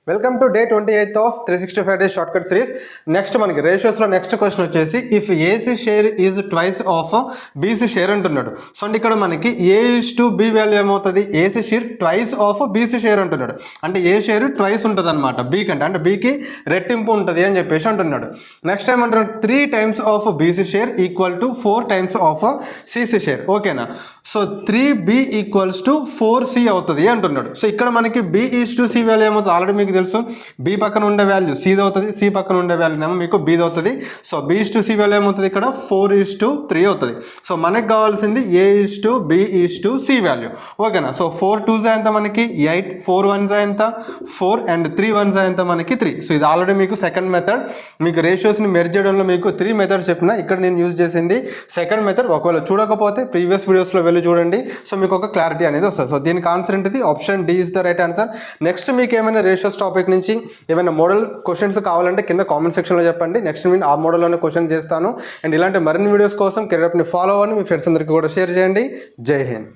Welcome to day 28 of 365 days short cut series. Next మనకి రేషియోస్లో next question వచ్చేసి if AC share is twice of B's share అంటున్నాడు. So అంటే ఇక్కడ మనకి A:B value ఏమవుతుంది, AC share twice of B's share అంటున్నాడు. అంటే ఏ share twice ఉంటుంది అనమాట బీ కంటే, అంటే బీకి రెట్టింపు ఉంటుంది అని చెప్పేసి అంటున్నాడు. నెక్స్ట్ టైం అంటున్నాడు 3 times of B's share equal to 4 times of C's share. ఓకేనా, so 3B equals to 4C అవుతుంది అంటున్నాడు. సో ఇక్కడ మనకి B:C వాల్యూ ఏమవుతుంది ఆల్రెడీ మీకు తెలుసు. బి పక్కన ఉండే వాల్యూ సిది అవుతుంది, సి పక్కన ఉండే వాల్యూ ఏమో మీకు బీది అవుతుంది. సో B:C వాల్యూ ఏమవుతుంది ఇక్కడ 4:3 అవుతుంది. సో మనకి కావాల్సింది A:B:C వాల్యూ. ఓకేనా, సో 4 2s ఎంత మనకి 8, 4 1s ఎంత 4 అండ్ 3 1s ఎంత మనకి 3. సో ఇది ఆల్రెడీ మీకు సెకండ్ మెథడ్. మీకు రేషియోస్ని మెర్జ్ చేయడంలో మీకు 3 మెథడ్స్ చెప్పిన, ఇక్కడ నేను యూజ్ చేసింది సెకండ్ మెథడ్. ఒకవేళ చూడకపోతే ప్రీవియస్ వీడియోస్లో వెళ్ళి చూడండి. సో మీకు ఒక క్లారిటీ అనేది వస్తుంది. సో దీనికి ఆన్సర్ ఏంటిది, option D is the right answer. Next మీకు ఏమైనా రేషియోస్ టాపిక్ నుంచి ఏమైనా మోడల్ క్వశ్చన్స్ కావాలంటే కింద కామెంట్ సెక్షన్లో చెప్పండి. నెక్స్ట్ నేను ఆ మోడల్లోనే క్వశ్చన్ చేస్తాను. అండ్ ఇలాంటి మరిన్ని వీడియోస్ కోసం కెరీర్ అప్ని ఫాలో అవ్వండి, మీ ఫ్రెండ్స్ అందరికీ కూడా షేర్ చేయండి. జై హింద్.